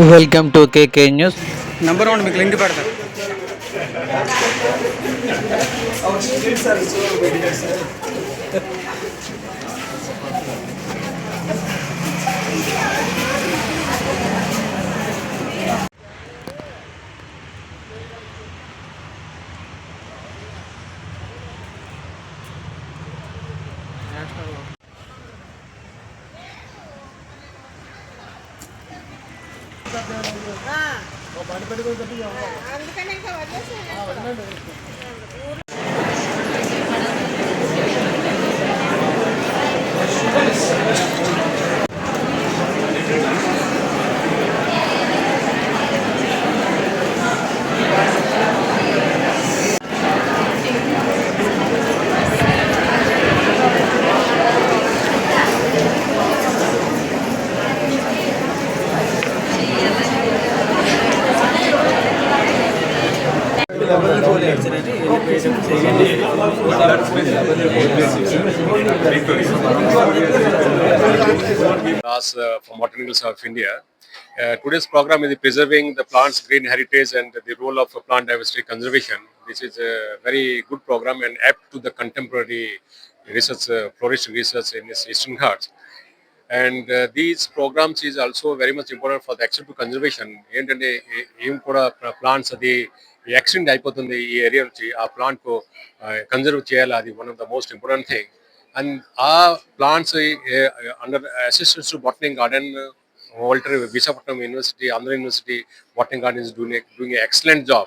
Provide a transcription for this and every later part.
Welcome to KK News. Number one మీకు link పెడతాను. అందుకనే ఇంకా వదిలేసి From Botanicals of India. Today's program is preserving the plant's green heritage and the role of plant diversity conservation. This is a very good program and apt to the contemporary research, florist research in its Eastern Ghats. And these programs is also very much important for the access to conservation. ఏంటంటే ఏం కూడా plants అది accident అయిపోతుంది ఈ area నుంచి ఆ plant conserve చేయాలి అది one of the most important thing and ఆ plants under assistance to botanic garden Walter Visakhapatnam University, Andhra University Botanic Garden is doing an excellent job,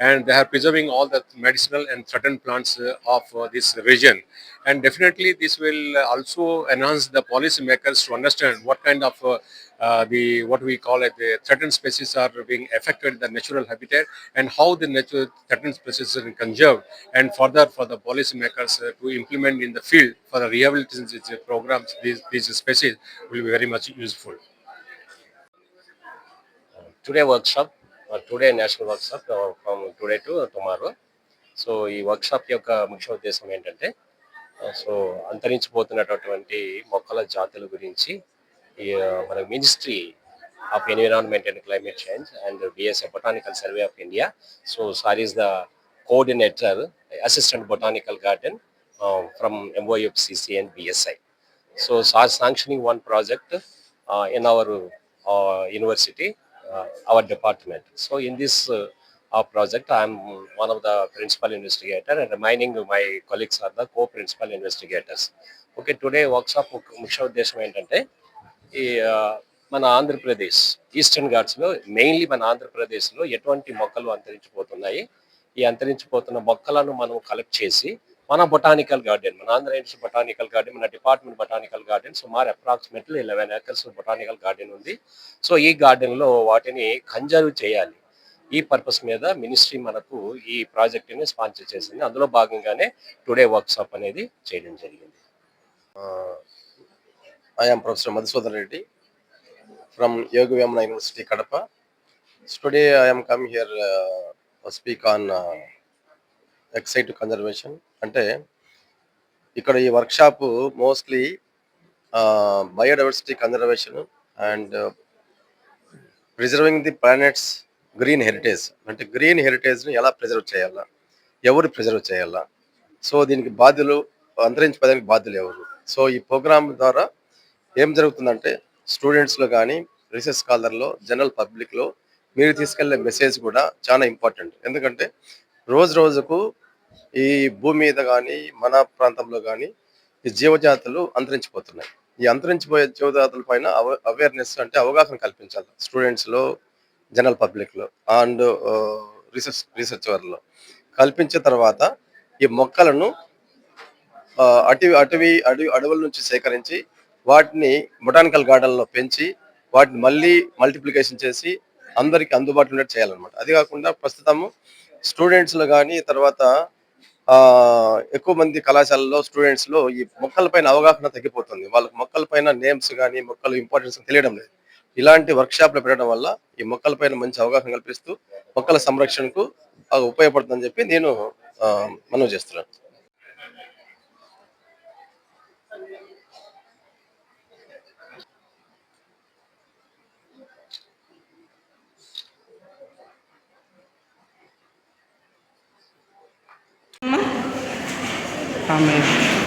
and they are preserving all the medicinal and threatened plants of this region. And definitely, this will also enhance the policy makers to understand what kind of the what we call it the threatened species are being affected the natural habitat and how the natural threatened species are conserved, and further for the policy makers to implement in the field for the rehabilitation programs. These species will be very much useful. Today workshop today national workshop from today to tomorrow. So ఈ workshop యొక్క ముఖ్య ఉద్దేశం ఏంటంటే so అంతరించిపోతున్నటువంటి మొక్కల జాతుల గురించి ఈ మన ministry of environment and climate change and BSA botanical survey of India. So sir is the coordinator assistant botanical garden from MOFCC and BSI. So SAR sanctioning one project in our university, our department. So in this project, I am one of the principal investigator, and remaining my colleagues are the co-principal investigators. Okay, today workshop ముఖ్య ఉద్దేశం ఏంటంటే ఈ మన Andhra Pradesh eastern ఘాట్స్లో mainly మన ఆంధ్రప్రదేశ్లో ఎటువంటి మొక్కలు అంతరించిపోతున్నాయి, ఈ అంతరించిపోతున్న మొక్కలను మనం కలెక్ట్ చేసి మన బొటానికల్ గార్డెన్, మన ఆంధ్ర యూనివర్సిటీ బొటానికల్ గార్డెన్, మన డిపార్ట్మెంట్ బొటానికల్ గార్డెన్ సుమారు అప్రాక్సిమేట్లీ 11 acres బొటానికల్ గార్డెన్ ఉంది. సో ఈ గార్డెన్లో వాటిని కన్జర్వ్ చేయాలి. ఈ పర్పస్ మీద మినిస్ట్రీ మనకు ఈ ప్రాజెక్ట్ని స్పాన్సర్ చేసింది. అందులో భాగంగానే టుడే వర్క్షాప్ అనేది చేయడం జరిగింది. I am Professor Madhusudan Reddy from Yoga Vyamana University, Kadapa. So today I am come here to speak on excited conservation. అంటే ఇక్కడ ఈ workshop mostly biodiversity conservation and preserving the planets green heritage. అంటే green హెరిటేజ్ని ఎలా preserve చేయాలా, ఎవరు preserve చేయాలా, so దీనికి బాధ్యులు, అంతరించిపోయేదానికి బాధ్యులు ఎవరు. సో ఈ ప్రోగ్రామ్ ద్వారా ఏం జరుగుతుందంటే స్టూడెంట్స్లో కానీ రీసెర్చ్ స్కాలర్లో జనరల్ పబ్లిక్లో మీరు తీసుకెళ్లే మెసేజ్ కూడా చాలా ఇంపార్టెంట్. ఎందుకంటే రోజు రోజుకు ఈ భూమి మీద కానీ మన ప్రాంతంలో కానీ ఈ జీవజాతులు అంతరించిపోతున్నాయి. ఈ అంతరించిపోయే జీవజాతుల పైన అవేర్నెస్ అంటే అవగాహన కల్పించాలి స్టూడెంట్స్లో, జనరల్ పబ్లిక్లో అండ్ రీసెర్చర్లో. కల్పించిన తర్వాత ఈ మొక్కలను అడవుల నుంచి సేకరించి వాటిని బొటానికల్ గార్డెన్లో పెంచి వాటిని మళ్ళీ మల్టిప్లికేషన్ చేసి అందరికి అందుబాటులో ఉన్నట్టు చేయాలన్నమాట. అది కాకుండా ప్రస్తుతము స్టూడెంట్స్లో కానీ తర్వాత ఎక్కువ మంది కళాశాలలో స్టూడెంట్స్లో ఈ మొక్కలపైన అవగాహన తగ్గిపోతుంది. వాళ్ళకి మొక్కలపైన నేమ్స్ కానీ మొక్కల ఇంపార్టెన్స్ తెలియడం లేదు. ఇలాంటి వర్క్షాప్లు పెట్టడం వల్ల ఈ మొక్కలపైన మంచి అవగాహన కల్పిస్తూ మొక్కల సంరక్షణకు ఉపయోగపడుతుందని చెప్పి నేను మనవి చేస్తున్నాను. ఆమెన్.